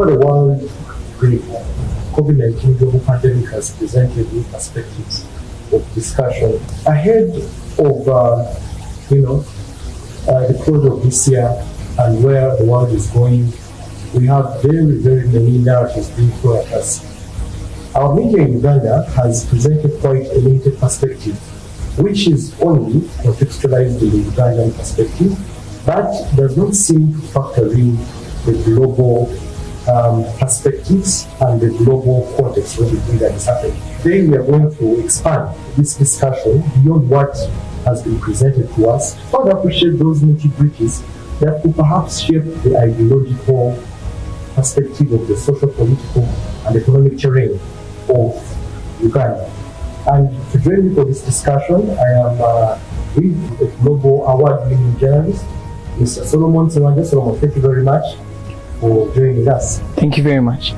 over the world, the COVID-19 global pandemic has presented new perspectives of discussion ahead of the close of this year and where the world is going. We have very, very many narratives being thrown at us. Our media in Uganda has presented quite a limited perspective, which is only contextualized in the Ugandan perspective, but does not seem to factor in the global perspectives and the global context of everything that is happening. Today we are going to expand this discussion beyond what has been presented to us, to further appreciate those nitty-gritties that could perhaps shape the ideological perspective of the social, political, and economic terrain of Uganda. And to join me for this discussion, I am with a global award-winning journalist, Mr. Solomon Sewanja. Solomon, thank you very much for joining us. Thank you very much.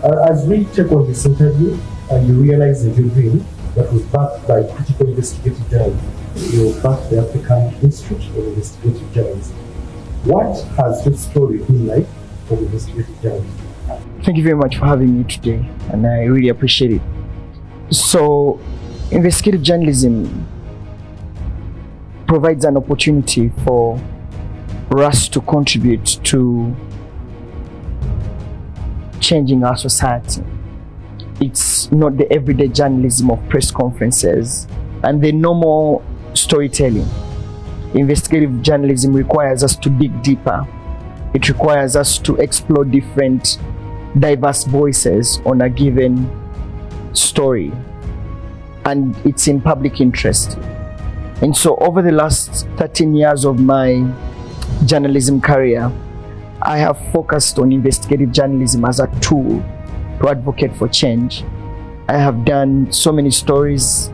As we take on this interview, you realize the dream that was backed by critical investigative journalism. You backed the African Institute of Investigative Journalism. What has your story been like for investigative journalism? Thank you very much for having me today, and I really appreciate it. So, investigative journalism provides an opportunity for us to contribute to changing our society. It's not the everyday journalism of press conferences and the normal storytelling. Investigative journalism requires us to dig deeper. It requires us to explore different, diverse voices on a given story, and it's in public interest. And so over the last 13 years of my journalism career, I have focused on investigative journalism as a tool to advocate for change. I have done so many stories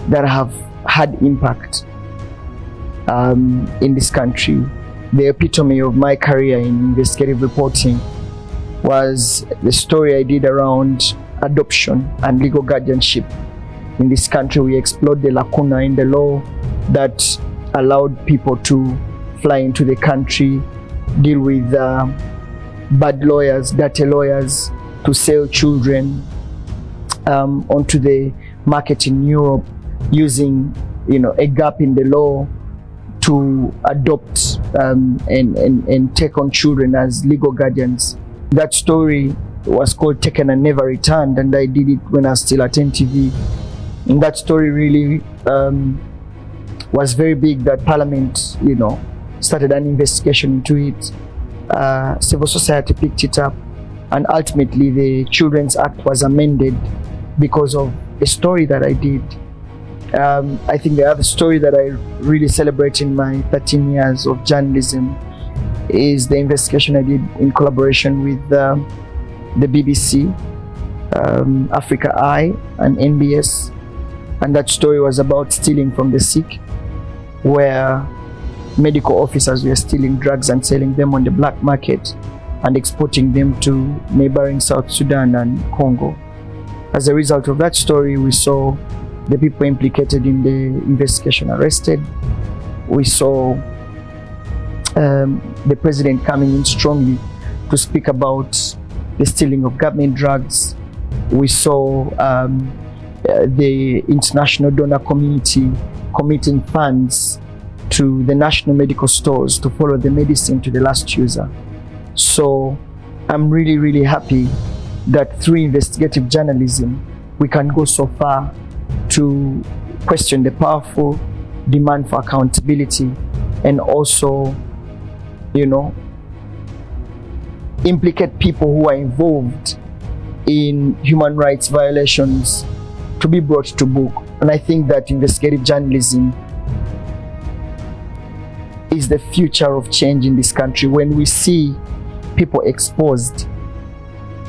that have had impact in this country. The epitome of my career in investigative reporting was the story I did around adoption and legal guardianship. In this country, we explored the lacuna in the law that allowed people to fly into the country, deal with bad lawyers, dirty lawyers, to sell children onto the market in Europe, using a gap in the law to adopt and take on children as legal guardians. That story was called Taken and Never Returned, and I did it when I was still at NTV. And that story really was very big, that Parliament, started an investigation into it. Civil society picked it up, and ultimately the Children's Act was amended because of a story that I did. I think the other story that I really celebrate in my 13 years of journalism is the investigation I did in collaboration with the BBC, Africa Eye, and NBS. And that story was about stealing from the sick, where medical officers were stealing drugs and selling them on the black market and exporting them to neighboring South Sudan and Congo. As a result of that story, we saw the people implicated in the investigation arrested. We saw the president coming in strongly to speak about the stealing of government drugs. We saw the international donor community committing funds to the national medical stores to follow the medicine to the last user. So I'm really, really happy that through investigative journalism, we can go so far to question the powerful, demand for accountability, and also, implicate people who are involved in human rights violations to be brought to book. And I think that investigative journalism is the future of change in this country. When we see people exposed,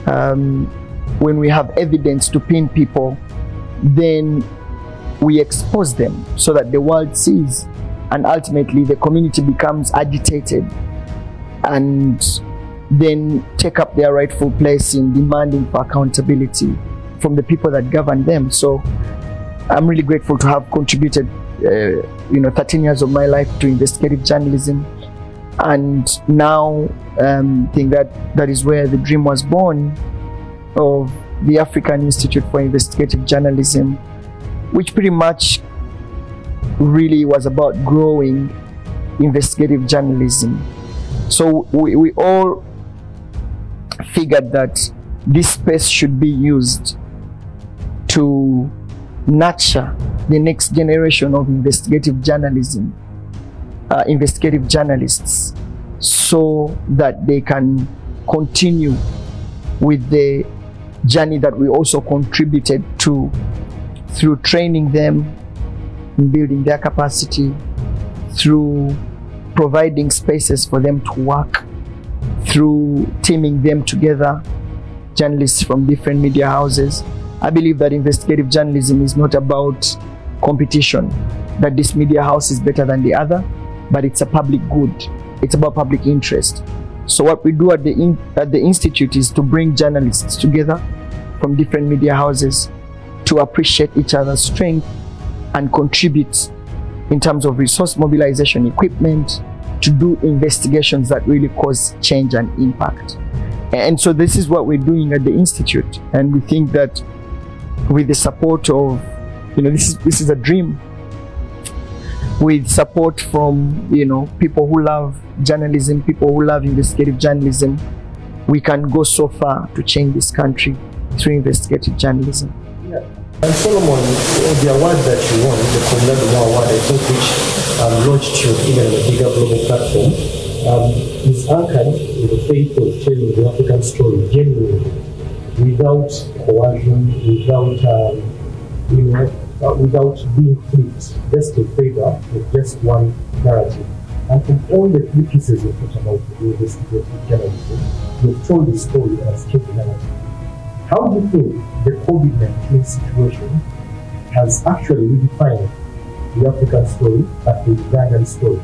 when we have evidence to pin people, then we expose them so that the world sees, and ultimately the community becomes agitated and then take up their rightful place in demanding for accountability from the people that govern them. So I'm really grateful to have contributed 13 years of my life to investigative journalism, And now I think that is where the dream was born of the African Institute for Investigative Journalism, which pretty much really was about growing investigative journalism. So we all figured that this space should be used to nurture the next generation of investigative journalism, investigative journalists, so that they can continue with the journey that we also contributed to through training them, building their capacity, through providing spaces for them to work, through teaming them together, journalists from different media houses. I believe that investigative journalism is not about competition, that this media house is better than the other, but it's a public good. It's about public interest. So what we do at the Institute is to bring journalists together from different media houses to appreciate each other's strength and contribute in terms of resource mobilization, equipment, to do investigations that really cause change and impact. And so this is what we're doing at the Institute. And we think that with the support of, this is a dream, with support from, people who love journalism, people who love investigative journalism, we can go so far to change this country through investigative journalism. Yeah. And Solomon, the award that you won, the Communal Award, I think, which launched you even on a bigger global platform, is anchored in the faith of telling the African story genuinely, without coercion, without being flipped, just in favor of just one narrative. And from all the three pieces you talked about the investigative journalism, you've told the story as a narrative. How do you think the COVID-19 situation has actually redefined the African story and the Ugandan story?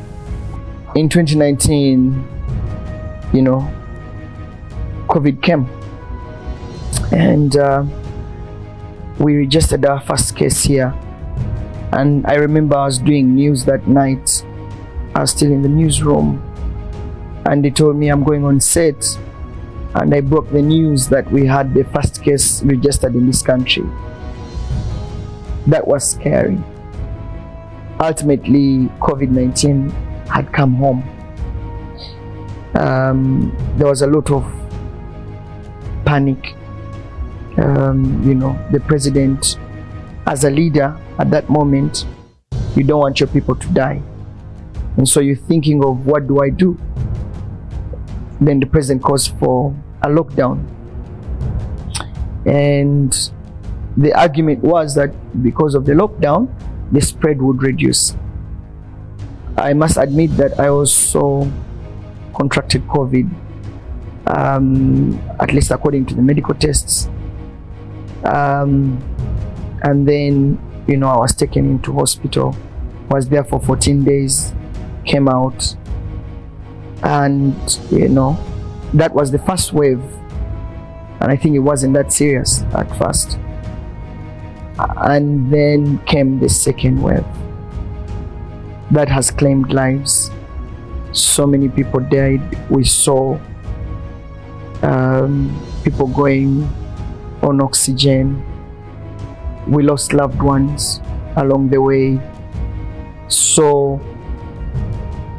In 2019, COVID came, and we registered our first case here. And I remember I was doing news that night. I was still in the newsroom, and they told me I'm going on set, and I broke the news that we had the first case registered in this country. That was scary. Ultimately, COVID-19 had come home. There was a lot of panic. The president, as a leader at that moment, you don't want your people to die. And so you're thinking of, what do I do? Then the president calls for a lockdown. And the argument was that because of the lockdown, the spread would reduce. I must admit that I also contracted COVID, at least according to the medical tests. And then, I was taken into hospital, was there for 14 days, came out, and, that was the first wave. And I think it wasn't that serious at first. And then came the second wave that has claimed lives. So many people died. We saw people going on oxygen. We lost loved ones along the way. So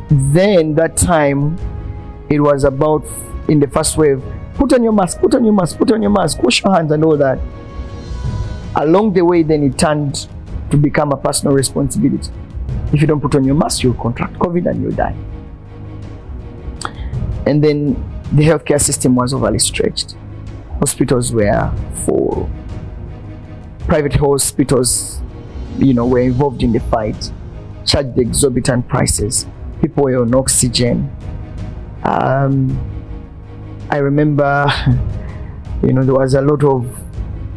then that time, it was about, in the first wave, put on your mask, put on your mask, put on your mask, wash your hands and all that. Along the way, then it turned to become a personal responsibility. If you don't put on your mask, you'll contract COVID and you'll die. And then the healthcare system was overly stretched. Hospitals were full. Private hospitals, were involved in the fight, charged exorbitant prices. People were on oxygen. I remember, there was a lot of,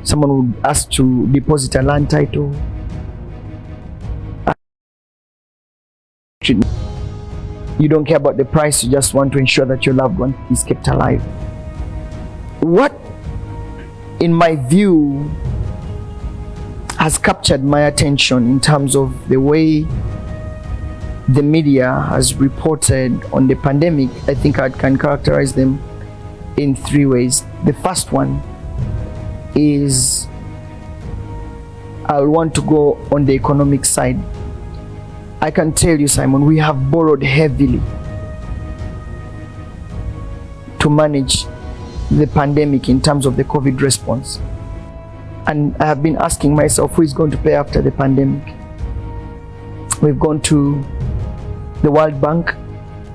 someone would ask to deposit a land title. You don't care about the price, you just want to ensure that your loved one is kept alive. What, in my view, has captured my attention in terms of the way the media has reported on the pandemic, I think I can characterize them in three ways. The first one is, I want to go on the economic side. I can tell you, Simon, we have borrowed heavily to manage the pandemic in terms of the COVID response. And I have been asking myself, who is going to pay after the pandemic? We've gone to the World Bank,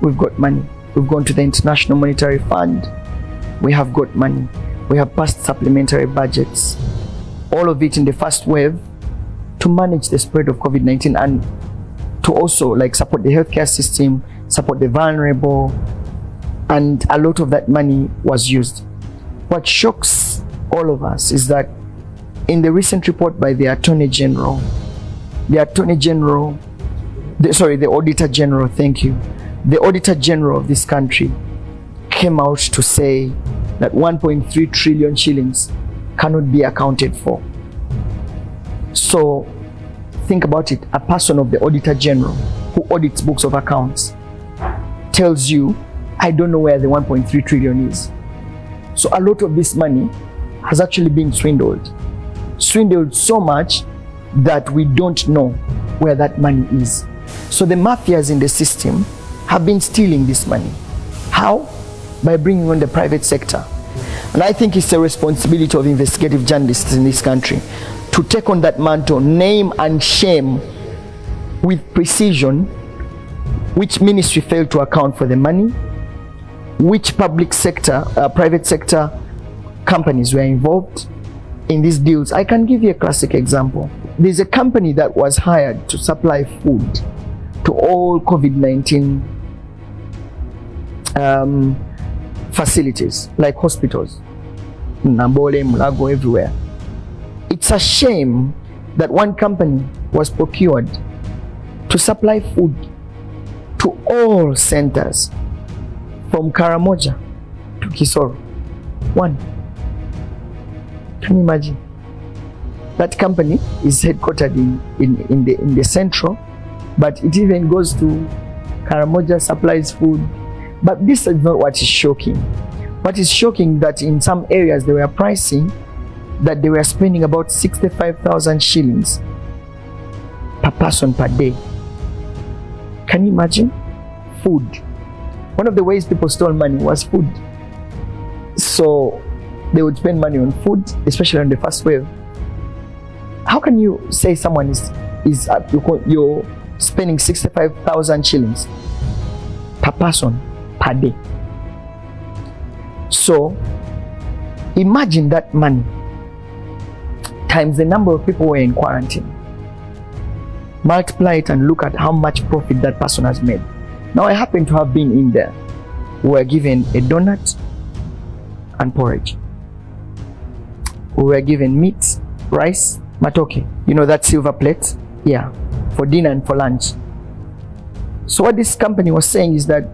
we've got money. We've gone to the International Monetary Fund, we have got money. We have passed supplementary budgets, all of it in the first wave to manage the spread of COVID-19 and to also support the healthcare system, support the vulnerable, and a lot of that money was used. What shocks all of us is that in the recent report by the Auditor General, the Auditor General of this country came out to say that 1.3 trillion shillings cannot be accounted for. So think about it. A person of the Auditor General who audits books of accounts tells you, I don't know where the 1.3 trillion is. So a lot of this money has actually been swindled so much that we don't know where that money is. So the mafias in the system have been stealing this money. How? By bringing on the private sector. And I think it's the responsibility of investigative journalists in this country to take on that mantle, name and shame with precision which ministry failed to account for the money, which public sector, private sector companies were involved in these deals. I can give you a classic example. There's a company that was hired to supply food to all COVID-19 facilities, like hospitals, Nambole, Mulago, everywhere. It's a shame that one company was procured to supply food to all centers from Karamoja to Kisoro. One. Can you imagine? That company is headquartered in the central, but it even goes to Karamoja, supplies food. But this is not what is shocking. What is shocking that in some areas they were pricing that they were spending about 65,000 shillings per person per day. Can you imagine? Food. One of the ways people stole money was food. So they would spend money on food, especially on the first wave. How can you say someone you're spending 65,000 shillings per person per day? So imagine that money times the number of people who were in quarantine. Multiply it and look at how much profit that person has made. Now I happen to have been in there. We were given a donut and porridge. We were given meat, rice, matoke. You know that silver plate? Yeah, for dinner and for lunch. So what this company was saying is that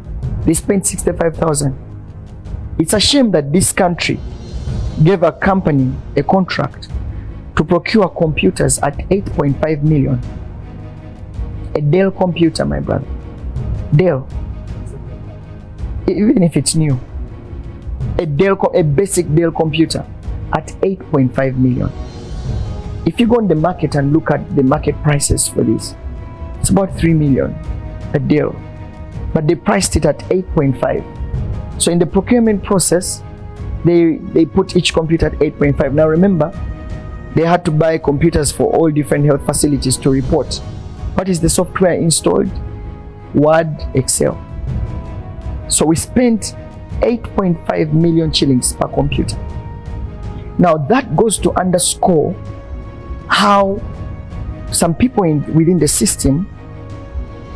they spent 65,000. It's a shame that this country gave a company a contract to procure computers at 8.5 million. A Dell computer, my brother. Dell. Even if it's new. A basic Dell computer at 8.5 million. If you go on the market and look at the market prices for this, it's about 3 million a Dell. But they priced it at 8.5. So in the procurement process, they put each computer at 8.5. Now remember, they had to buy computers for all different health facilities to report. What is the software installed? Word, Excel. So we spent 8.5 million shillings per computer. Now that goes to underscore how some people within the system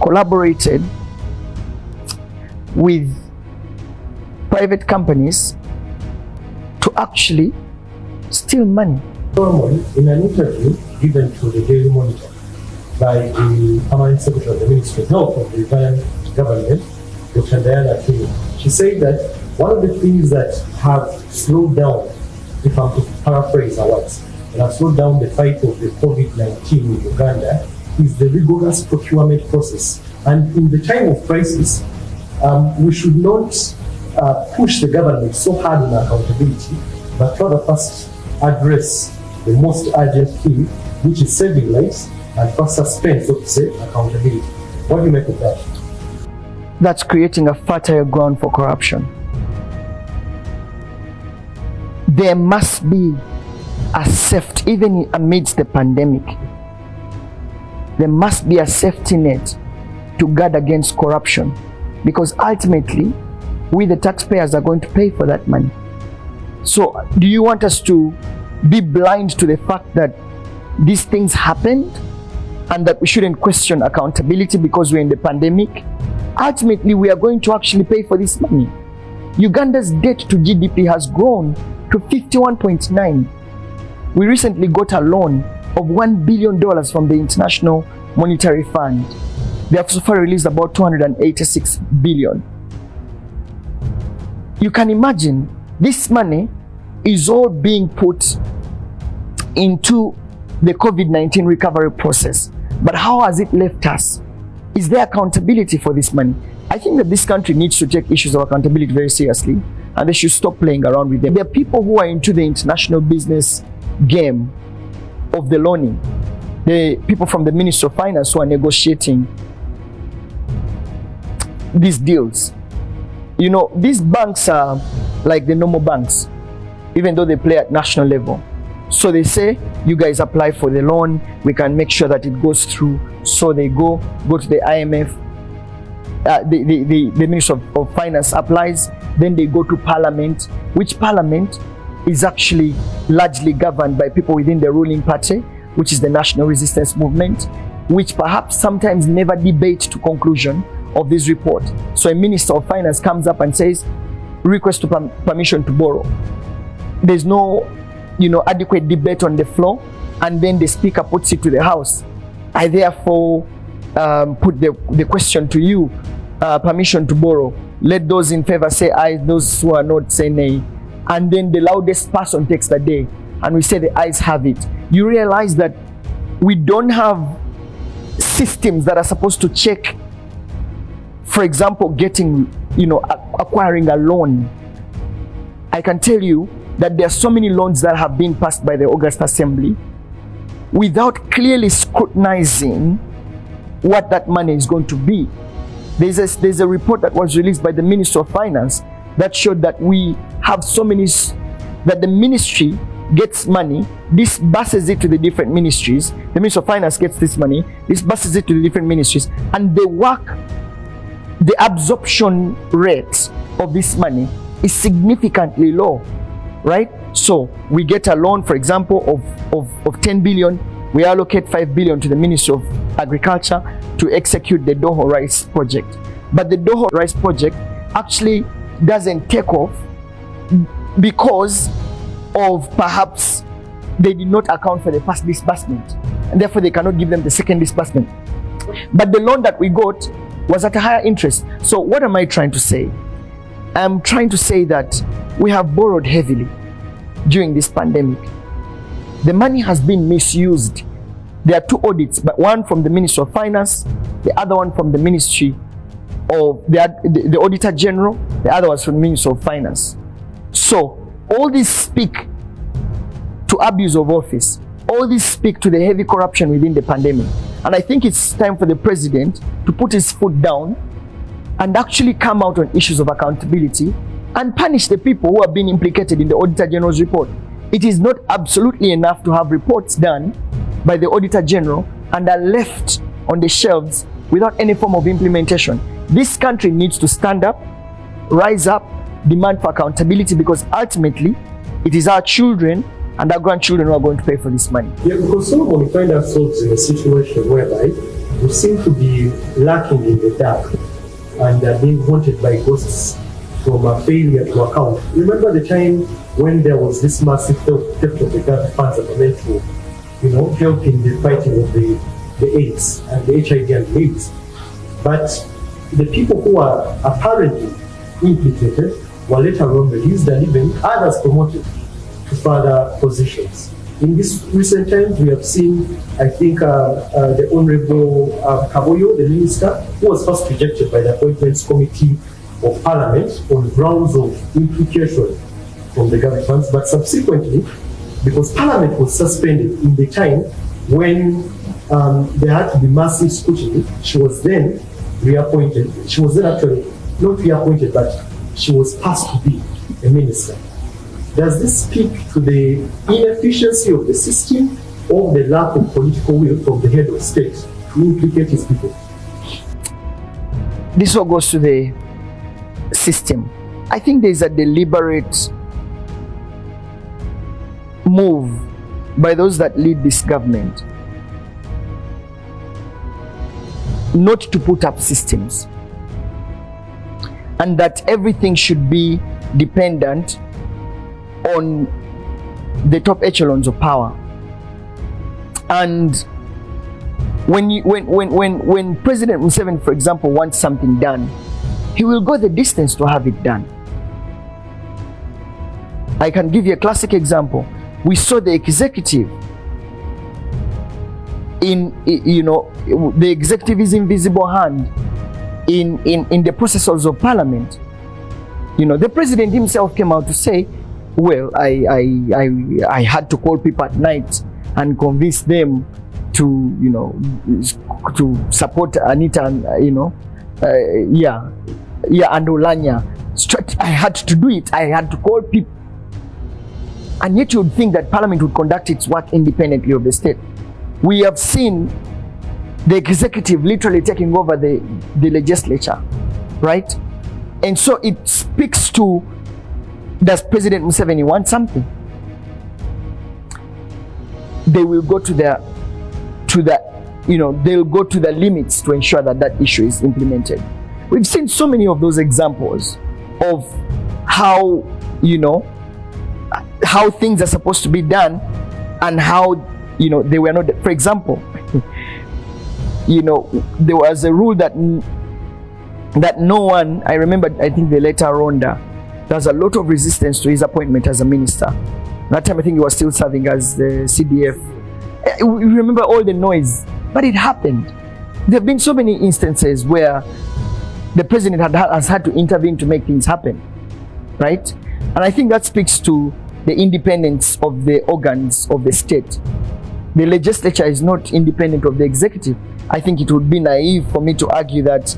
collaborated with private companies to actually steal money. Solomon, in an interview given to the Daily Monitor by the Permanent Secretary of the Ministry of Health of the Ugandan government, Dr. Diana Kini, she said that one of the things that have slowed down, if I'm to paraphrase her words, and have slowed down the fight of the COVID-19 in Uganda is the rigorous procurement process And in the time of crisis, we should not push the government so hard on accountability, but rather first address the most urgent thing, which is saving lives, and first suspend, so to say, accountability. What do you make of that? That's creating a fertile ground for corruption. There must be a safety, even amidst the pandemic, there must be a safety net to guard against corruption, because ultimately we the taxpayers are going to pay for that money. So do you want us to be blind to the fact that these things happened and that we shouldn't question accountability because we're in the pandemic? Ultimately, we are going to actually pay for this money. Uganda's debt to GDP has grown to 51.9. We recently got a loan of $1 billion from the International Monetary Fund. They have so far released about 286 billion. You can imagine this money is all being put into the COVID-19 recovery process. But how has it left us? Is there accountability for this money? I think that this country needs to take issues of accountability very seriously, and they should stop playing around with them. There are people who are into the international business game of the loaning. The people from the Ministry of Finance who are negotiating these deals. You know, these banks are like the normal banks, even though they play at national level. So they say, you guys apply for the loan, we can make sure that it goes through. So they go to the IMF, the Ministry of Finance applies, then they go to Parliament, which Parliament is actually largely governed by people within the ruling party, which is the National Resistance Movement, which perhaps sometimes never debate to conclusion of this report. So a Minister of Finance comes up and says, request to permission to borrow. There's no adequate debate on the floor, and then the Speaker puts it to the House. I therefore put the question to you, permission to borrow. Let those in favor say aye, those who are not say nay. And then the loudest person takes the day, and we say the ayes have it. You realize that we don't have systems that are supposed to check, for example, acquiring a loan. I can tell you that there are so many loans that have been passed by the August Assembly without clearly scrutinizing what that money is going to be. There's a report that was released by the Ministry of Finance that showed that we have so many, that the ministry gets money, disburses it to the different ministries. The Ministry of Finance gets this money, disburses it to the different ministries, and the absorption rate of this money is significantly low, right? So we get a loan, for example, of 10 billion. We allocate 5 billion to the Ministry of Agriculture to execute the Doho Rice project. But the Doho Rice project actually doesn't take off because of perhaps they did not account for the first disbursement, and therefore they cannot give them the second disbursement. But the loan that we got was at a higher interest. So what am I trying to say? I'm trying to say that we have borrowed heavily during this pandemic. The money has been misused. There are two audits, but one from the Ministry of Finance, the other one from the Ministry of the Auditor General, the other was from the Ministry of Finance. So all these speak to abuse of office. All these speak to the heavy corruption within the pandemic. And I think it's time for the president to put his foot down and actually come out on issues of accountability and punish the people who have been implicated in the Auditor General's report. It is not absolutely enough to have reports done by the Auditor General and are left on the shelves without any form of implementation. This country needs to stand up, rise up, demand for accountability, because ultimately it is our children and our grandchildren who are going to pay for this money. Yeah, because Solomon, we find ourselves in a situation whereby we seem to be lacking in the dark and being haunted by ghosts from a failure to account. Remember the time when there was this massive theft of the government funds that were meant to, help in the fighting of the AIDS and the HIV and AIDS. But the people who are apparently implicated were later on released and even others promoted to further positions. In this recent times, we have seen, I think, the Honorable Kaboyo, the minister, who was first rejected by the Appointments Committee of Parliament on grounds of implication from the government, but subsequently, because Parliament was suspended in the time when there had to be massive scrutiny, she was then reappointed. She was then actually not reappointed, but she was asked to be a minister. Does this speak to the inefficiency of the system or the lack of political will from the head of state to implicate his people? This all goes to the system. I think there's a deliberate move by those that lead this government not to put up systems, and that everything should be dependent on the top echelons of power. And when President Museveni, for example, wants something done, he will go the distance to have it done. I can give you a classic example. We saw the executive the executive's invisible hand in the processes of parliament. The president himself came out to say, well, I had to call people at night and convince them to support Anita and and Olanya. I had to do it. I had to call people. And yet you would think that Parliament would conduct its work independently of the state. We have seen the executive literally taking over the legislature, right? And so it speaks to, does President Museveni want something? They will go they'll go to the limits to ensure that that issue is implemented. We've seen so many of those examples of how, how things are supposed to be done and how, they were not. For example, there was a rule that no one, I remember, I think the later Ronda, there was a lot of resistance to his appointment as a minister. That time I think he was still serving as the CDF. We remember all the noise, but it happened. There have been so many instances where the president has had to intervene to make things happen, right? And I think that speaks to the independence of the organs of the state. The legislature is not independent of the executive. I think it would be naive for me to argue that,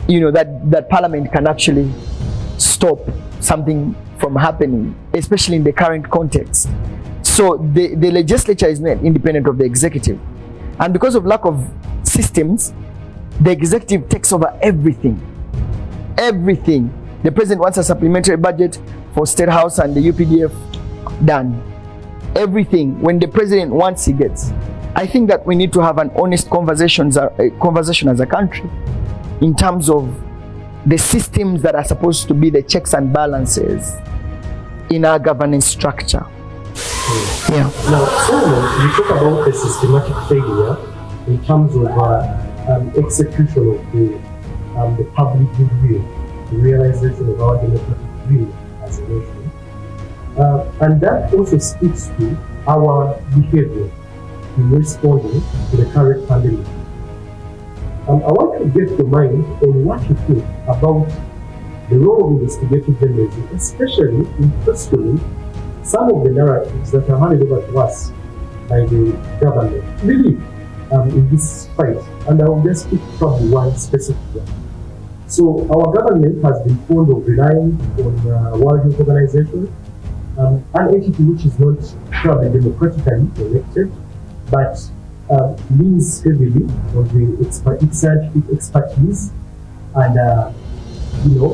that Parliament can actually stop something from happening, especially in the current context. So the legislature is not independent of the executive. And because of lack of systems, the executive takes over everything. Everything. The president wants a supplementary budget for State House and the UPDF, done. Everything. When the president wants, he gets. I think that we need to have an honest conversation as a country in terms of the systems that are supposed to be the checks and balances in our governance structure. Yeah. Now, Solomon, you talk about the systematic failure in terms of execution of the public goodwill, the realization of our democratic dream as a nation. And that also speaks to our behavior in responding to the current pandemic. I want to get your mind on what you think about the role of investigative journalism, especially in questioning some of the narratives that are handed over to us by the government, really, in this fight. And I will just pick probably one specific one. So our government has been fond of relying on World Health Organization, an entity which is not probably democratically elected, but leans heavily on the scientific expertise and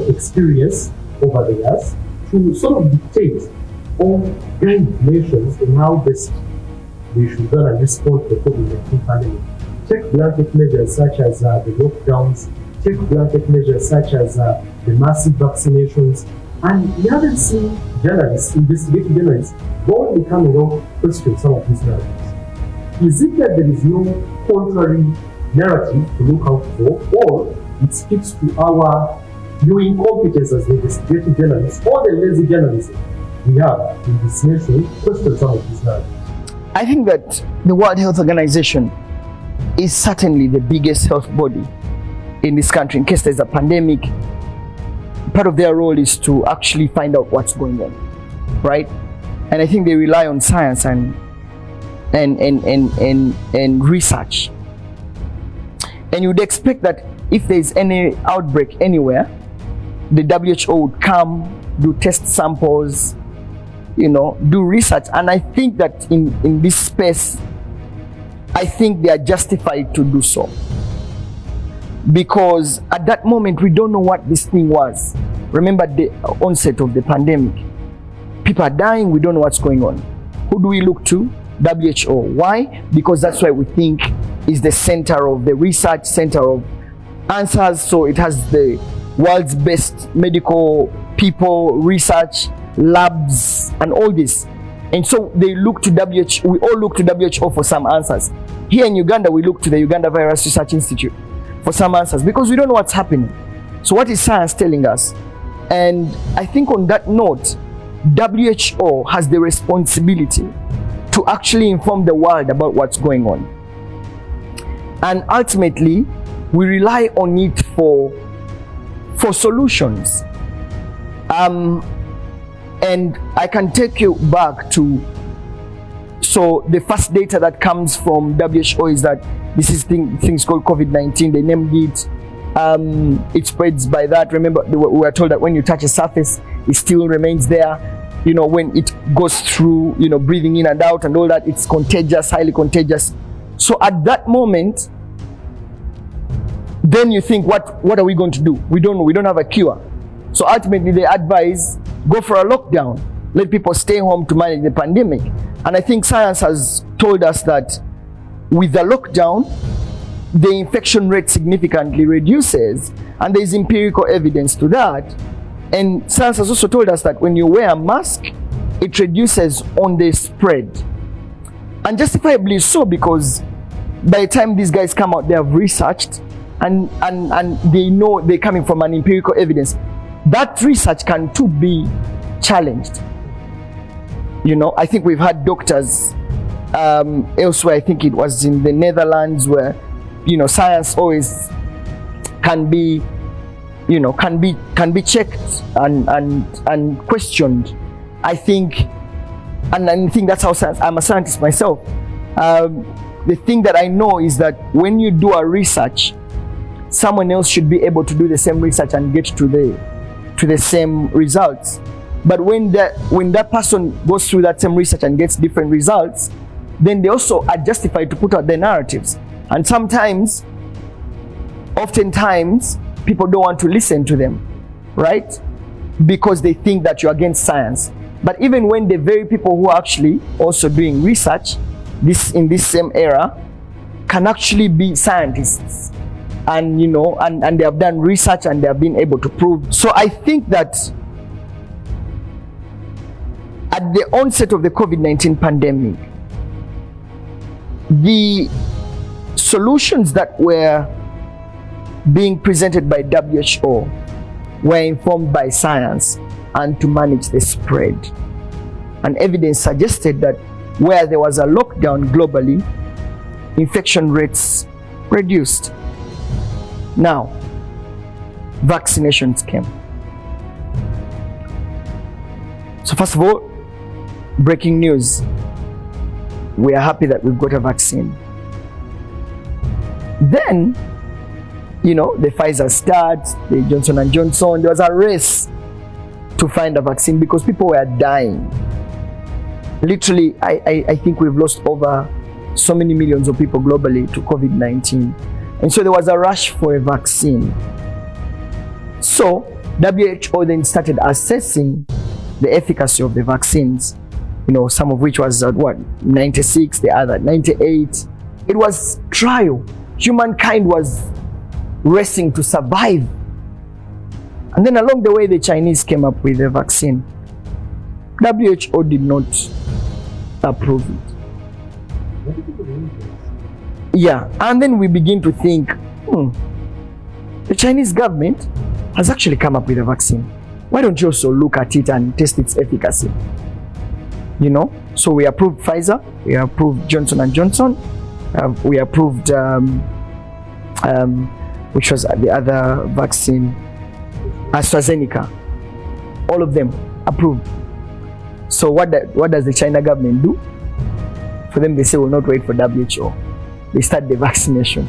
experience over the years to sort of dictate or guide nations in how best they should run and respond to the COVID-19 pandemic. Take blanket measures such as the lockdowns, take blanket measures such as the massive vaccinations, and we haven't seen journalists, investigative journalists, boldly coming out to question some of these narratives. Is it that there is no contrary narrative to look out for, or it speaks to our new incompetence as investigative journalists or the lazy journalism we have in this nation to question some of these narratives? I think that the World Health Organization is certainly the biggest health body in this country. In case there's a pandemic, part of their role is to actually find out what's going on, right? And I think they rely on science and research. And you'd expect that if there's any outbreak anywhere, the WHO would come, do test samples, do research. And I think that in this space, I think they are justified to do so. Because at that moment, we don't know what this thing was. Remember the onset of the pandemic. People are dying, we don't know what's going on. Who do we look to? WHO. Why? Because that's why we think is the center of the research, center of answers. So it has the world's best medical people, research, labs, and all this. And so they look to WHO. We all look to WHO for some answers. Here in Uganda, we look to the Uganda Virus Research Institute for some answers because we don't know what's happening. So what is science telling us? And I think on that note, WHO has the responsibility to actually inform the world about what's going on. And ultimately, we rely on it for solutions. And I can take you back to, so the first data that comes from WHO is that this is things called COVID-19. They named it. It spreads by that. Remember, we were told that when you touch a surface, it still remains there. When it goes through, breathing in and out and all that, it's contagious, highly contagious. So at that moment, then you think, what are we going to do? We don't know. We don't have a cure. So ultimately, they advise, go for a lockdown. Let people stay home to manage the pandemic. And I think science has told us that with the lockdown, the infection rate significantly reduces. And there is empirical evidence to that. And science has also told us that when you wear a mask, it reduces on the spread. And justifiably so, because by the time these guys come out, they have researched and they know they're coming from an empirical evidence. That research can too be challenged. I think we've had doctors elsewhere. I think it was in the Netherlands where, science always can be checked and questioned. I think that's how science. I'm a scientist myself. The thing that I know is that when you do a research, someone else should be able to do the same research and get to the same results. But when that person goes through that same research and gets different results, then they also are justified to put out their narratives. And oftentimes, people don't want to listen to them, right? Because they think that you're against science. But even when the very people who are actually also doing research in this same era can actually be scientists, and and they have done research and they have been able to prove. So I think that at the onset of the COVID-19 pandemic, the solutions that were being presented by WHO were informed by science and to manage the spread. And evidence suggested that where there was a lockdown globally, infection rates reduced. Now, vaccinations came. So first of all, breaking news. We are happy that we've got a vaccine. Then, the Pfizer starts, the Johnson & Johnson, there was a race to find a vaccine because people were dying. Literally, I think we've lost over so many millions of people globally to COVID-19. And so there was a rush for a vaccine. So WHO then started assessing the efficacy of the vaccines, some of which was at 96, the other 98. It was trial. Humankind was racing to survive. And then along the way, the Chinese came up with a vaccine. WHO did not approve it. Yeah, and then we begin to think, the Chinese government has actually come up with a vaccine. Why don't you also look at it and test its efficacy? you know. So we approved Pfizer, we approved Johnson and Johnson, we approved which was the other vaccine, AstraZeneca. All of them approved. So what does the China government do? For them, they say, we'll not wait for WHO. They start the vaccination.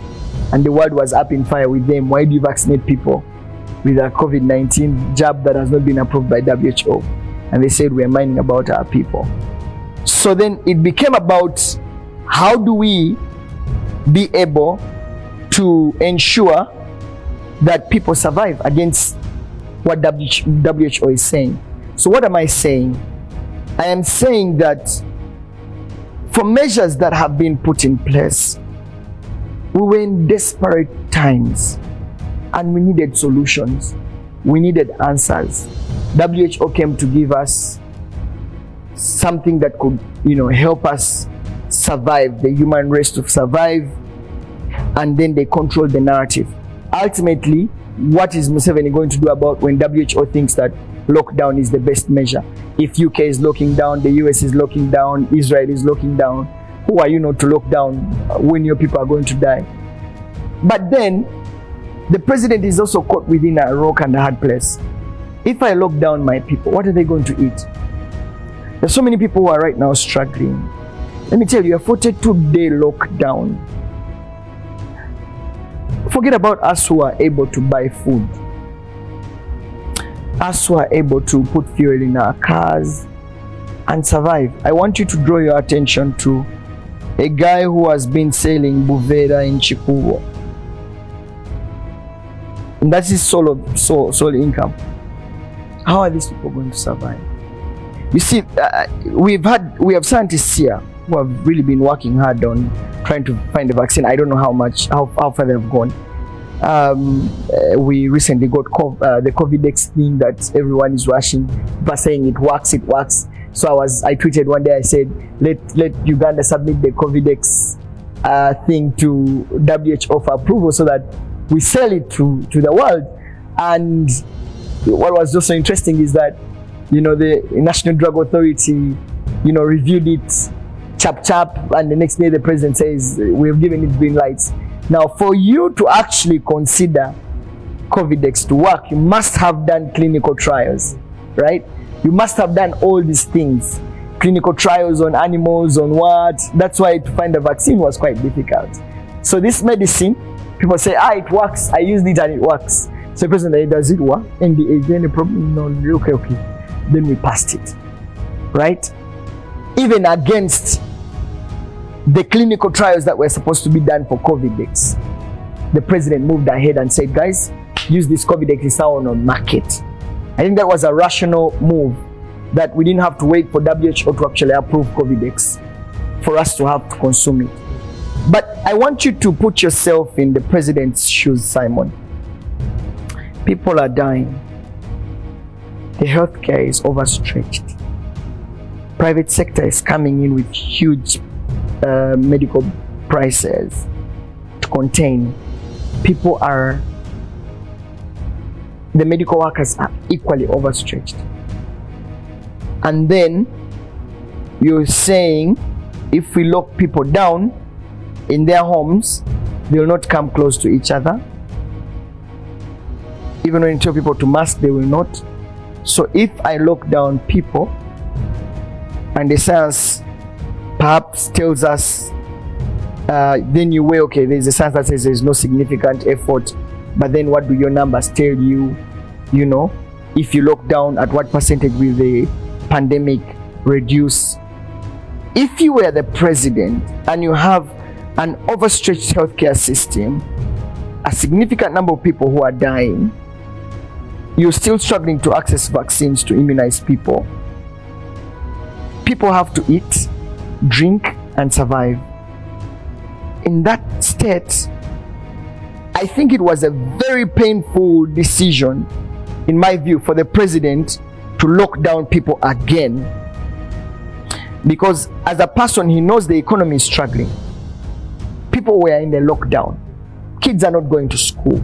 And the world was up in fire with them. Why do you vaccinate people with a COVID-19 jab that has not been approved by WHO? And they said, we are minding about our people. So then it became about, how do we be able to ensure that people survive against what WHO is saying? So what am I saying? I am saying that for measures that have been put in place, we were in desperate times and we needed solutions. We needed answers. WHO came to give us something that could, help us survive, the human race to survive, and then they control the narrative. Ultimately, what is Museveni going to do about when WHO thinks that lockdown is the best measure? If UK is locking down, the US is locking down, Israel is locking down, who are you not to lock down when your people are going to die? But then, the president is also caught within a rock and a hard place. If I lock down my people, what are they going to eat? There's so many people who are right now struggling. Let me tell you, a 42-day lockdown. Forget about us who are able to buy food. Us who are able to put fuel in our cars and survive. I want you to draw your attention to a guy who has been selling Buvera in Chikuvo. And that's his sole income. How are these people going to survive? You see, we have scientists here who have really been working hard on trying to find a vaccine. I don't know how far they've gone. We recently got the COVID-X thing that everyone is rushing, but saying it works. So I tweeted one day, I said, let Uganda submit the COVID-X thing to WHO for approval so that we sell it to the world. And what was also interesting is that, the National Drug Authority, reviewed it, chap, and the next day the president says, we've given it green lights. Now, for you to actually consider COVID-X to work, you must have done clinical trials, right? You must have done all these things. Clinical trials on animals, on what? That's why to find a vaccine was quite difficult. So this medicine, people say, it works. I used it and it works. So the president, does it work? NDA, is there any problem? No, okay. Then we passed it, right? Even against the clinical trials that were supposed to be done for COVID-X, the president moved ahead and said, guys, use this COVID-X, it's now on market. I think that was a rational move, that we didn't have to wait for WHO to actually approve COVID-X for us to have to consume it. But I want you to put yourself in the president's shoes, Simon. People are dying. The healthcare is overstretched. Private sector is coming in with huge medical prices to contain. The medical workers are equally overstretched. And then you're saying, if we lock people down in their homes, they will not come close to each other. Even when you tell people to mask, they will not. So if I lock down people, and the science perhaps tells us, then you weigh, okay, there's a science that says there's no significant effort, but then what do your numbers tell you? If you lock down, at what percentage will the pandemic reduce? If you were the president and you have an overstretched healthcare system, a significant number of people who are dying, you're still struggling to access vaccines to immunize people. People have to eat, drink, and survive. In that state, I think it was a very painful decision, in my view, for the president to lock down people again. Because as a person, he knows the economy is struggling. People were in the lockdown. Kids are not going to school.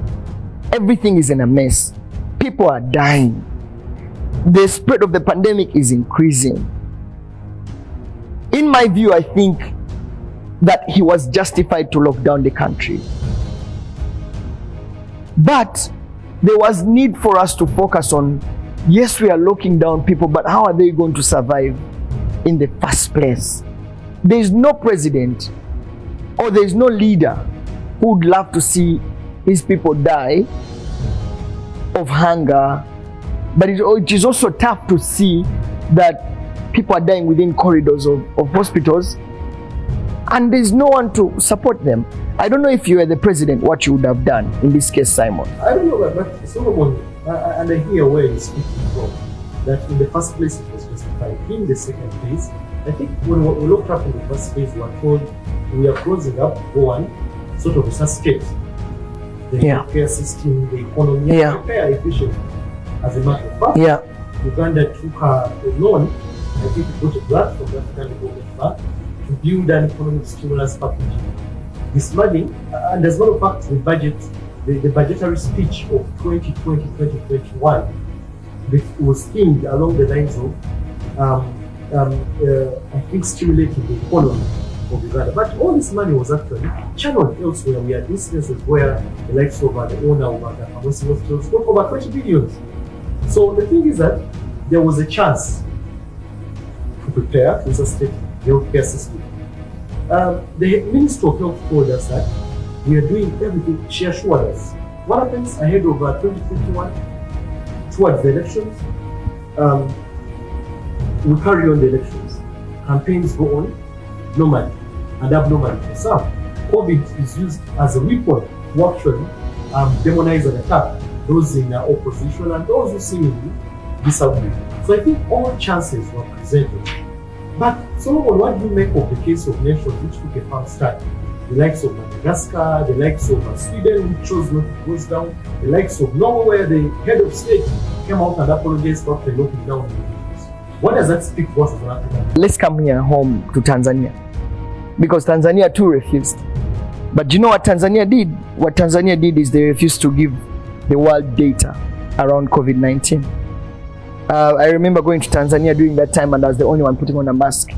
Everything is in a mess. People are dying. The spread of the pandemic is increasing. In my view, I think that he was justified to lock down the country. But there was need for us to focus on, yes, we are locking down people, but how are they going to survive in the first place? There is no president or there is no leader who would love to see his people die of hunger, but it is also tough to see that people are dying within corridors of hospitals and there's no one to support them. I don't know if you were the president, what you would have done in this case, Simon. I don't know, but Solomon, and I hear where you're speaking from, that in the first place it was justified. In the second place, I think when we looked up in the first place, we were told we are closing up one, sort of resuscitate the healthcare system, the economy, very efficient. As a matter of fact, Uganda took a loan, I think it got a grant from the African Development Bank to build an economic stimulus package. This money, and as a matter of fact, the budget, the budgetary speech of 2020-2021 was themed along the lines of, I think, stimulating the economy of Uganda. But all this money was actually channeled elsewhere. We had instances where the likes of the owner of the pharmacy hospitals got over 20 billion. So the thing is that there was a chance to prepare to sustain the healthcare system. The Minister of Health told us that we are doing everything. She assured us. What happens ahead of 2021 towards the elections? We carry on the elections. Campaigns go on normally and abnormally for some. COVID is used as a weapon to actually demonize and attack those in opposition and those who seemingly disagree. So I think all chances were presented. But Solomon, what do you make of the case of nations which took a fast start? The likes of Madagascar, the likes of Sweden, which chose not to close down, the likes of Norway, where the head of state came out and apologized for the locking down. What does that speak for us as an African? Let's come here home to Tanzania, because Tanzania too refused. But you know what Tanzania did? What Tanzania did is they refused to give the world data around COVID-19. I remember going to Tanzania during that time and I was the only one putting on a mask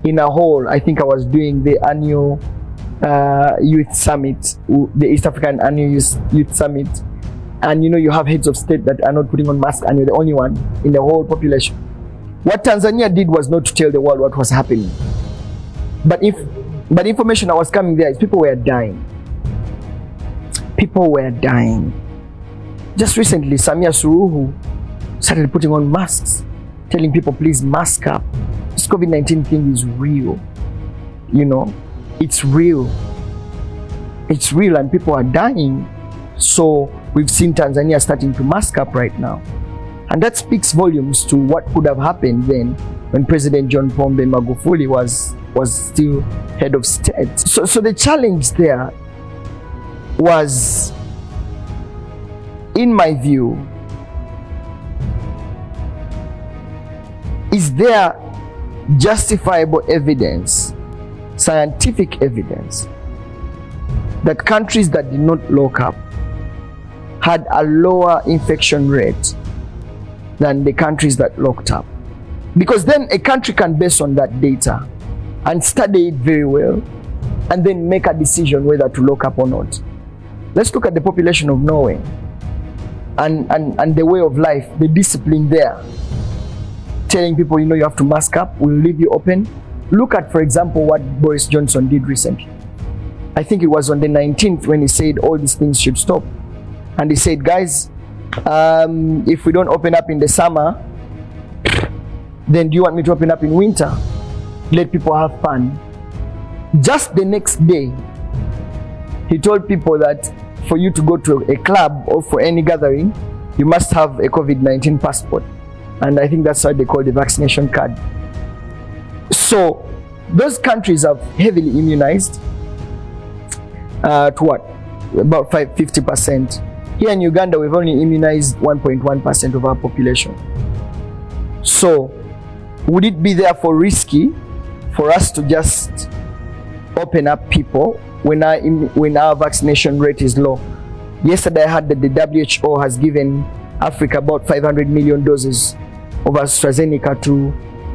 in a hall. I think I was doing the annual youth summit, the East African annual youth summit. And you know, you have heads of state that are not putting on masks and you're the only one in the whole population. What Tanzania did was not to tell the world what was happening. But information that was coming there is people were dying. People were dying. Just recently, Samia Suluhu started putting on masks, telling people, please mask up. This COVID-19 thing is real. You know, it's real. It's real and people are dying. So we've seen Tanzania starting to mask up right now. And that speaks volumes to what could have happened then when President John Pombe Magufuli was still head of state. So the challenge there was, in my view, is there justifiable evidence, scientific evidence, that countries that did not lock up had a lower infection rate than the countries that locked up? Because then a country can base on that data and study it very well and then make a decision whether to lock up or not. Let's look at the population of Norway and the way of life, the discipline there. Telling people, you know, you have to mask up, we'll leave you open. Look at, for example, what Boris Johnson did recently. I think it was on the 19th when he said all these things should stop. And he said, guys, if we don't open up in the summer, then do you want me to open up in winter? Let people have fun. Just the next day, he told people that for you to go to a club or for any gathering, you must have a COVID-19 passport. And I think that's what they call the vaccination card. So those countries have heavily immunized to what? About 50%. Here in Uganda, we've only immunized 1.1% of our population. So would it be therefore risky for us to just open up people when our vaccination rate is low? Yesterday I heard that the WHO has given Africa about 500 million doses of AstraZeneca to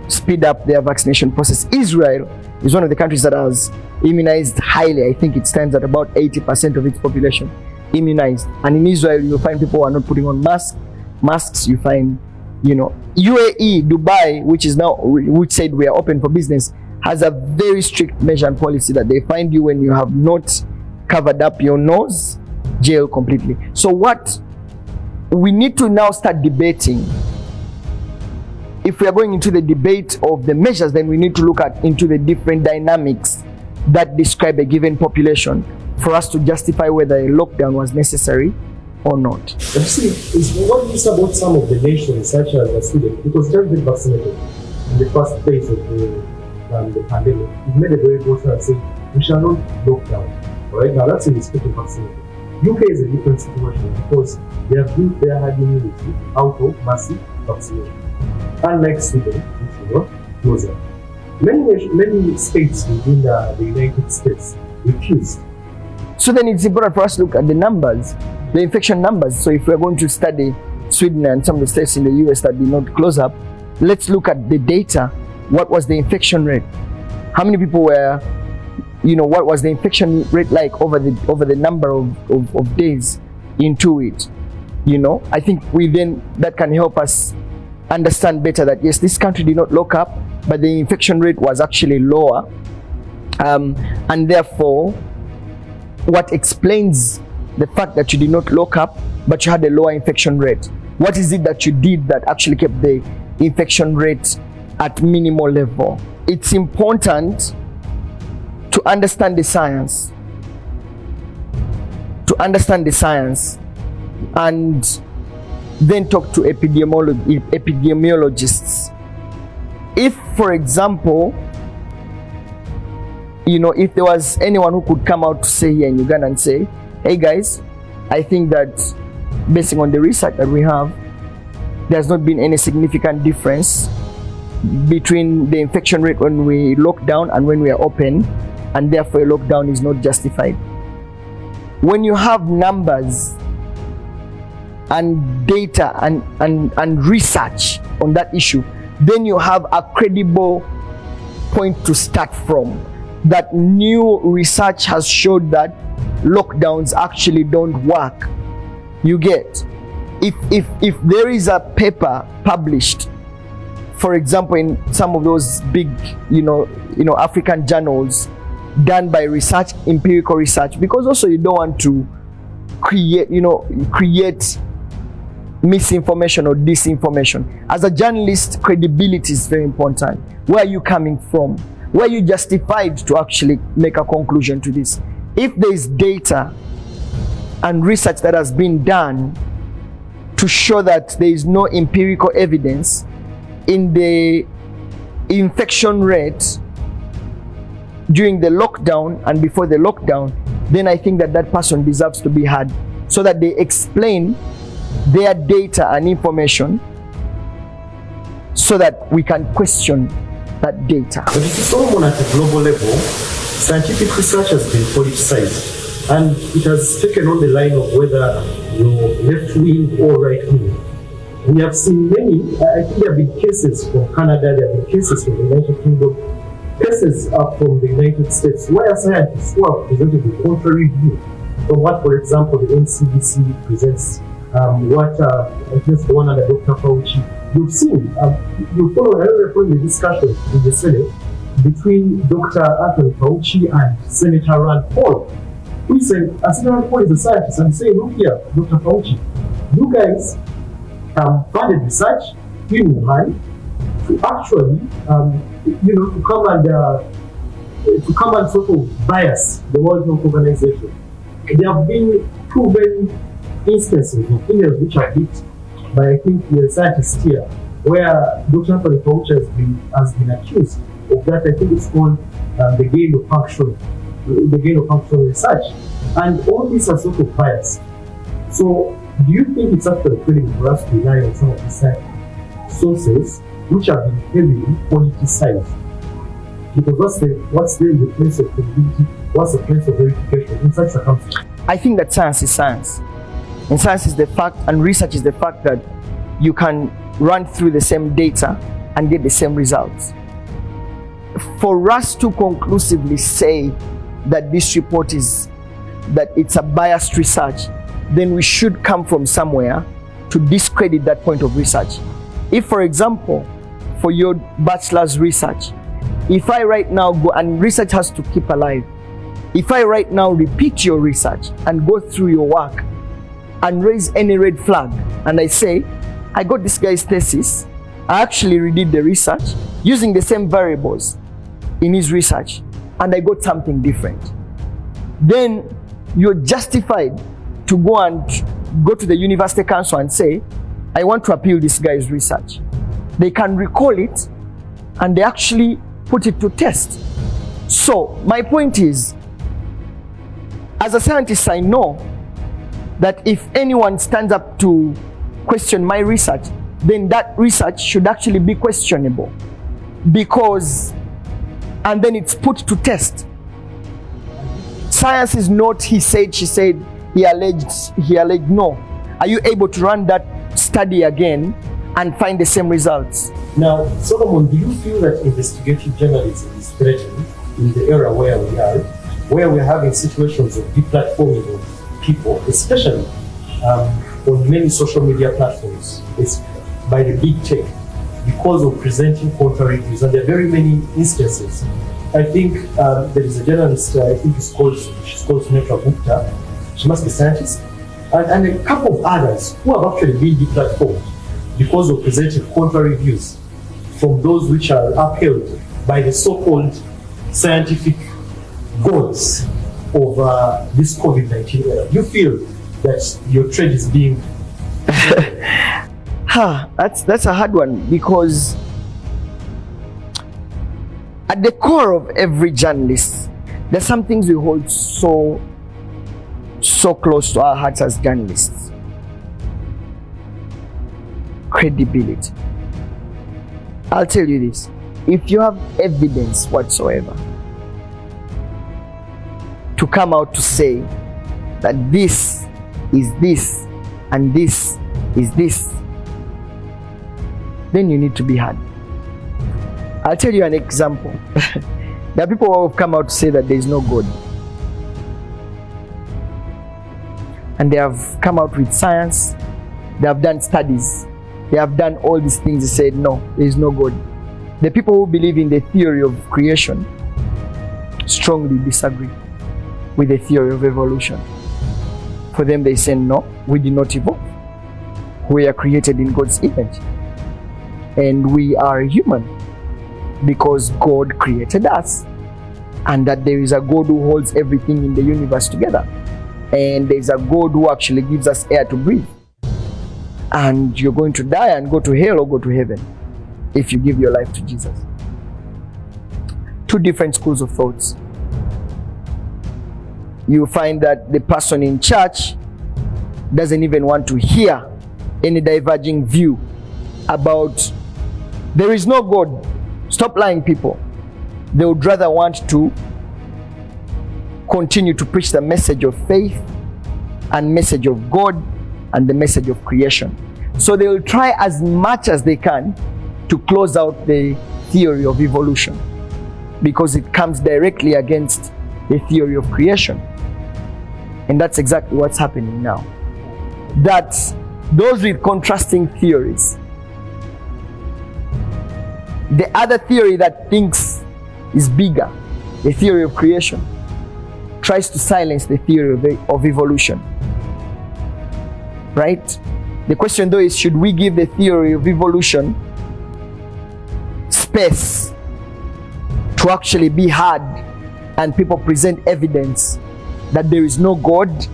speed up their vaccination process. Israel is one of the countries that has immunized highly. I think it stands at about 80% of its population immunized. And in Israel, you'll find people who are not putting on masks. You find, UAE, Dubai, which said we are open for business, has a very strict measure and policy that they find you when you have not covered up your nose, jail completely. So what we need to now start debating, if we are going into the debate of the measures, then we need to look into the different dynamics that describe a given population for us to justify whether a lockdown was necessary or not. You see, what is about some of the nations, such as Sweden, because they've been vaccinated in the first phase of the pandemic. It made a very bold and saying we shall not lock down. Right now, that's in respect of vaccination. UK is a different situation because they have built their herd immunity out of massive vaccination. Unlike Sweden, which was closer. Many states within the United States refused. So then it's important for us to look at the numbers, the infection numbers. So if we're going to study Sweden and some of the states in the US that did not close up, let's look at the data. What was the infection rate? That many people were, what was the infection rate like over the number of days into it? I think that can help us understand better that yes, this country did not lock up, but the infection rate was actually lower, and therefore what explains the fact that you did not lock up but you had a lower infection rate? What is it that you did that actually kept the infection rate at minimal level? It's important to understand the science, and then talk to epidemiologists. If, for example, if there was anyone who could come out to say here in Uganda and say, hey guys, I think that based on the research that we have, there's not been any significant difference between the infection rate when we lock down and when we are open, and therefore a lockdown is not justified. When you have numbers and data and research on that issue, then you have a credible point to start from. That new research has showed that lockdowns actually don't work. You get, if there is a paper published, for example, in some of those big, African journals, done by research, empirical research, because also you don't want to create misinformation or disinformation. As a journalist, credibility is very important. Where are you coming from? Where are you justified to actually make a conclusion to this? If there is data and research that has been done to show that there is no empirical evidence in the infection rate during the lockdown and before the lockdown, then I think that person deserves to be heard so that they explain their data and information so that we can question that data. But it is all at a global level. Scientific research has been politicized, and it has taken on the line of whether you're left wing or right wing. We have seen many, I think there have been cases from Canada, there have been cases from the United Kingdom, cases from the United States, where scientists who have presented the contrary view from what, for example, the NCDC presents, just the one under Dr. Fauci. You've seen, you follow the discussion in the Senate between Dr. Anthony Fauci and Senator Rand Paul, who is Senator Rand Paul is a scientist and saying, look here, Dr. Fauci, you guys funded research in Wuhan to actually, to come and sort of bias the World Health Organization. There have been proven instances of emails which are leaked by, I think, the scientists here, where Dr. Anthony Fauci has been accused of that. I think it's called the gain of function research, and all these are sort of biased. So, do you think it's actually critical for us to rely on some of these sources which have been heavily politicized? Because what's the place of credibility? What's the place of verification in such circumstances? I think that science is science. And science is the fact, and research is the fact that you can run through the same data and get the same results. for us to conclusively say that this report that it's a biased research, then we should come from somewhere to discredit that point of research. If, for example, for your bachelor's research, if I right now go, and research has to keep alive, if I right now repeat your research and go through your work and raise any red flag, and I say, I got this guy's thesis, I actually redid the research using the same variables in his research, and I got something different, then you're justified to go to the university council and say, I want to appeal this guy's research. They can recall it and they actually put it to test. So my point is, as a scientist, I know that if anyone stands up to question my research, then that research should actually be questionable, because, and then it's put to test. Science is not he said, she said, he alleged. No. Are you able to run that study again and find the same results? Now, Solomon, do you feel that investigative journalism is threatened in the era where we are, where we're having situations of deplatforming of people, especially on many social media platforms, by the big tech, because of presenting contrary views? And there are very many instances. I think there is a journalist, I think she's called Sunetra Gupta. She must be a scientist, and a couple of others who have actually been deplatformed because of presenting contrary views from those which are upheld by the so-called scientific goals of this COVID-19 era. You feel that your trade is being... That's a hard one, because at the core of every journalist, there's some things we hold so close to our hearts as journalists. Credibility. I'll tell you this, if you have evidence whatsoever to come out to say that this is this and this is this, then you need to be heard. I'll tell you an example. There are people who have come out to say that there is no God. And they have come out with science, they have done studies, they have done all these things. They said, no, there is no God. The people who believe in the theory of creation strongly disagree with the theory of evolution. For them, they say, no, we did not evolve. We are created in God's image. And we are human because God created us. And that there is a God who holds everything in the universe together. And there is a God who actually gives us air to breathe. And you're going to die and go to hell or go to heaven if you give your life to Jesus. Two different schools of thoughts. You find that the person in church doesn't even want to hear any diverging view about there is no God. Stop lying, people. They would rather want to continue to preach the message of faith and message of God and the message of creation. So they will try as much as they can to close out the theory of evolution, because it comes directly against the theory of creation. And that's exactly what's happening now. That those with contrasting theories, the other theory that thinks is bigger, the theory of creation, tries to silence the theory of evolution. Right? The question though is, should we give the theory of evolution space to actually be heard and people present evidence that there is no God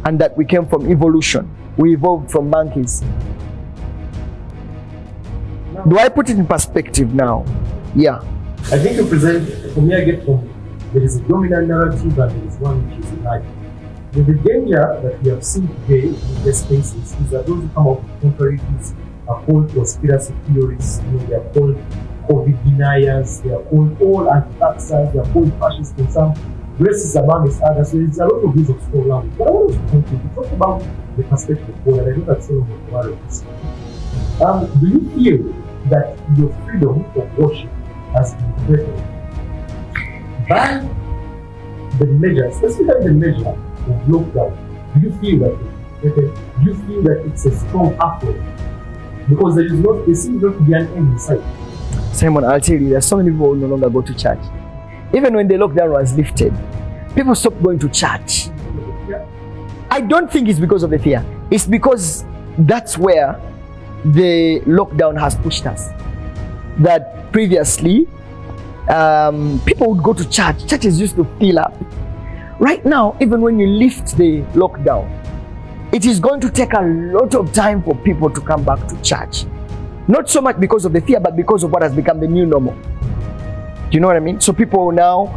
and that we came from evolution? We evolved from monkeys. Do I put it in perspective now? Yeah. I think you present, for me, I get from, there is a dominant narrative and there is one which is right. The danger that we have seen today in these cases is that those who come up with contrary views are called conspiracy theorists, they are called COVID deniers, they are called all anti-vaxxers, they are called fascists in some races amongst others. So there's a lot of use of strong language. But I want to continue to talk about the perspective of God, and I know that Solomon will worry this. Do you feel that your freedom of worship has been threatened by the measure, specifically the measure of lockdown, do you feel that it's a strong approach? Because there seems not to be an end in sight. Simon, I'll tell you, there's so many people who no longer go to church. Even when the lockdown was lifted, people stopped going to church. Yeah. I don't think it's because of the fear. It's because that's where the lockdown has pushed us. That previously, people would go to church. Churches used to fill up. Right now, even when you lift the lockdown, it is going to take a lot of time for people to come back to church. Not so much because of the fear, but because of what has become the new normal. Do you know what I mean? So people now,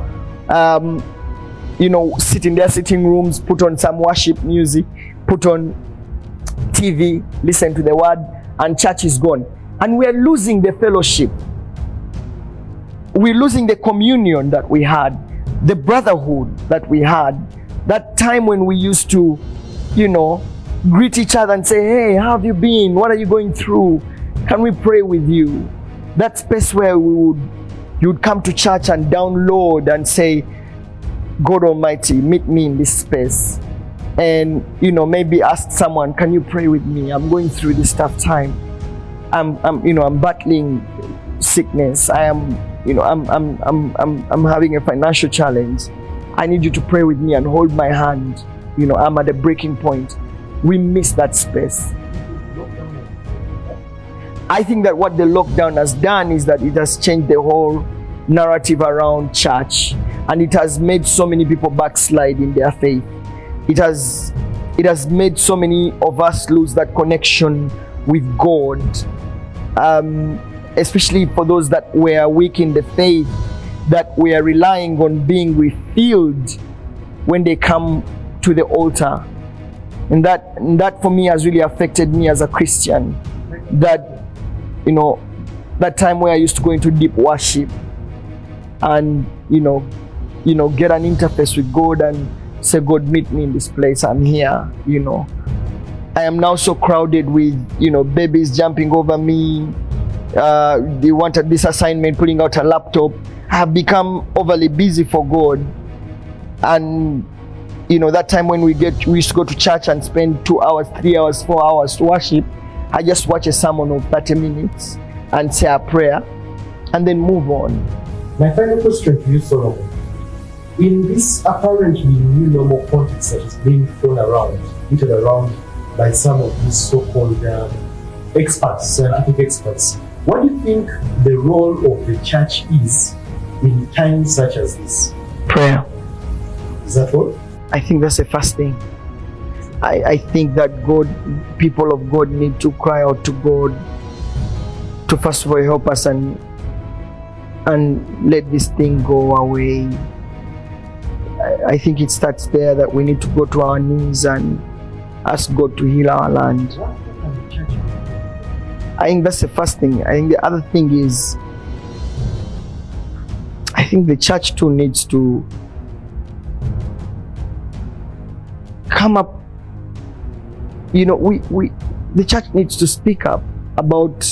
sit in their sitting rooms, put on some worship music, put on TV, listen to the word, and church is gone. And we are losing the fellowship. We're losing the communion that we had, the brotherhood that we had, that time when we used to, greet each other and say, hey, how have you been? What are you going through? Can we pray with you? That space where you would come to church and download and say, God Almighty, meet me in this space. And, maybe ask someone, can you pray with me? I'm going through this tough time. I'm battling sickness. I'm having a financial challenge. I need you to pray with me and hold my hand. I'm at a breaking point. We miss that space. I think that what the lockdown has done is that it has changed the whole narrative around church, and it has made so many people backslide in their faith. It has made so many of us lose that connection with God, especially for those that were weak in the faith, that we are relying on being refilled when they come to the altar. And that for me has really affected me as a Christian. That that time where I used to go into deep worship and get an interface with God and say, God, meet me in this place, I'm here. I am now so crowded with babies jumping over me. They wanted this assignment, pulling out a laptop. I have become overly busy for God. And that time when we used to go to church and spend 2 hours, 3 hours, 4 hours to worship, I just watch a sermon of 30 minutes and say a prayer and then move on. My final question to you, Solomon. In this apparently new normal context that is being thrown around, tweeted around by some of these so-called experts, scientific experts, what do you think the role of the church is in times such as this? Prayer. Is that all? I think that's the first thing. I think that people of God need to cry out to God to first of all help us and let this thing go away. I think it starts there, that we need to go to our knees and ask God to heal our land. I think that's the first thing. I think the other thing is, I think the church too needs to come up. The church needs to speak up about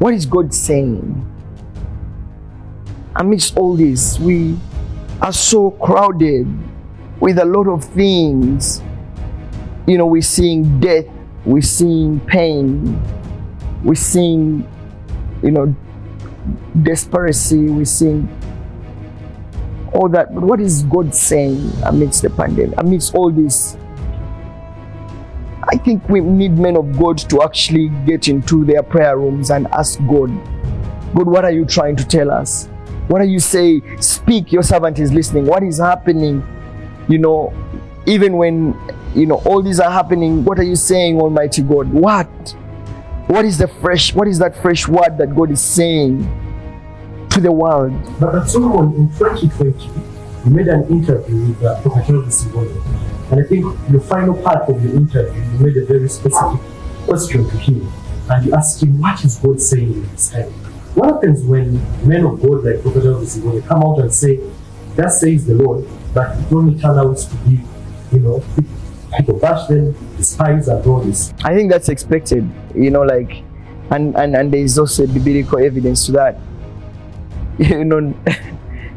what is God saying. Amidst all this, we are so crowded with a lot of things. We're seeing death, we're seeing pain, we're seeing, desperation, we're seeing all that. But what is God saying amidst the pandemic, amidst all this? I think we need men of God to actually get into their prayer rooms and ask God, what are you trying to tell us? What are you saying? Speak, your servant is listening. What is happening? Even when, all these are happening, what are you saying, Almighty God? What is that fresh word that God is saying to the world? But at some point in 2020, you made an interview with Prophet Uganda. And I think the final part of the interview, you made a very specific question to him. And you asked him, what is God saying in this time? What happens when men of God like Prophet Uganda come out and say, that says the Lord, but it only turns out to be, people bash them, despise and all this? I think that's expected, and there is also biblical evidence to that.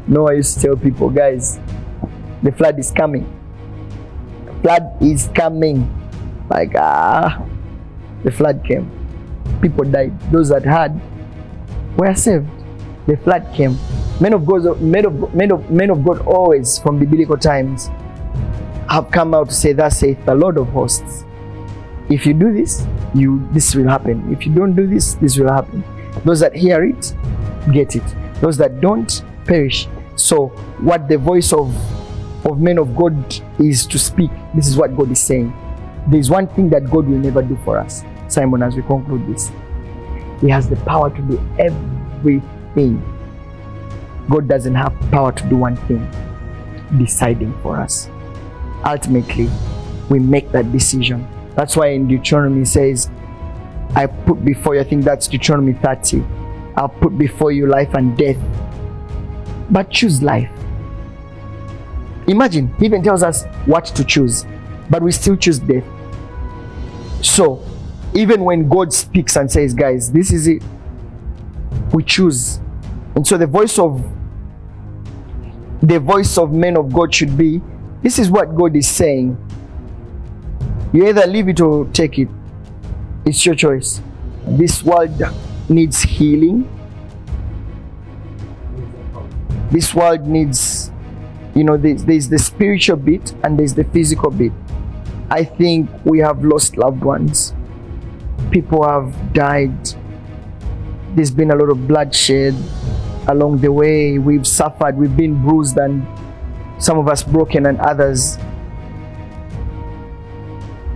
Noah used to tell people, guys, the flood is coming. Flood is coming. Like, the flood came. People died. Those that had were saved. The flood came. Men of God always, from biblical times, have come out to say, thus saith the Lord of hosts. If you do this, this will happen. If you don't do this, this will happen. Those that hear it, get it. Those that don't, perish. So what the voice of men of God is to speak, this is what God is saying. There's one thing that God will never do for us. Simon, as we conclude this, He has the power to do everything. God doesn't have power to do one thing, deciding for us. Ultimately, we make that decision. That's why in Deuteronomy it says, I put before you, I think that's Deuteronomy 30, I'll put before you life and death, but choose life. Imagine, He even tells us what to choose, but we still choose death. So, even when God speaks and says, guys, this is it, we choose. And so the voice of men of God should be, this is what God is saying. You either leave it or take it. It's your choice. This world needs healing. This world needs, there's the spiritual bit and there's the physical bit. I think we have lost loved ones. People have died. There's been a lot of bloodshed along the way. We've suffered, we've been bruised, and some of us broken, and others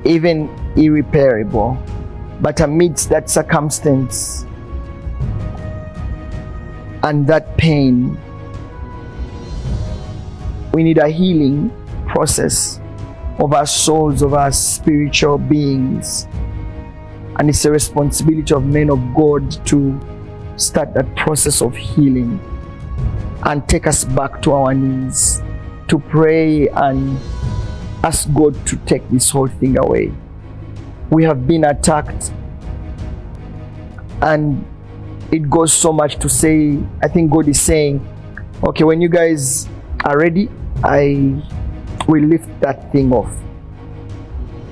even irreparable. But amidst that circumstance and that pain, we need a healing process of our souls, of our spiritual beings. And it's a responsibility of men of God to start that process of healing and take us back to our knees, to pray and ask God to take this whole thing away. We have been attacked, and it goes so much to say, I think God is saying, okay, when you guys are ready, I will lift that thing off.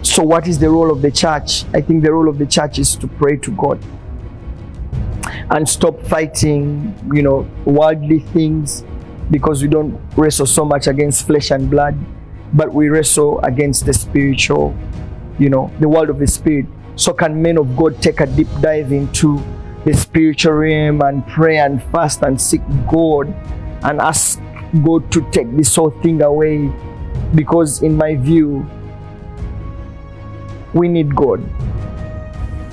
So what is the role of the church? I think the role of the church is to pray to God and stop fighting, worldly things, because we don't wrestle so much against flesh and blood, but we wrestle against the spiritual, the world of the spirit. So can men of God take a deep dive into the spiritual realm and pray and fast and seek God and ask God to take this whole thing away? Because in my view, we need God.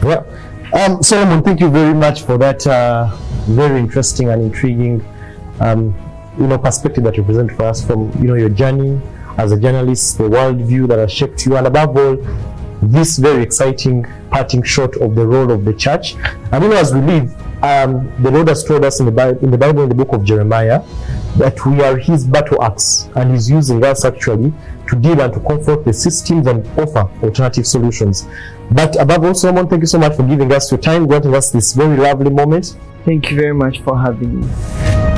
Well, Solomon, thank you very much for that very interesting and intriguing perspective that you present for us from your journey as a journalist, the worldview that has shaped you, and above all, this very exciting parting shot of the role of the church. And as we leave, the Lord has told us in the Bible, in the book of Jeremiah, that we are His battle axe, and He's using us actually to deal and to comfort the systems and offer alternative solutions. But above all, Solomon, thank you so much for giving us your time, granting us this very lovely moment. Thank you very much for having me.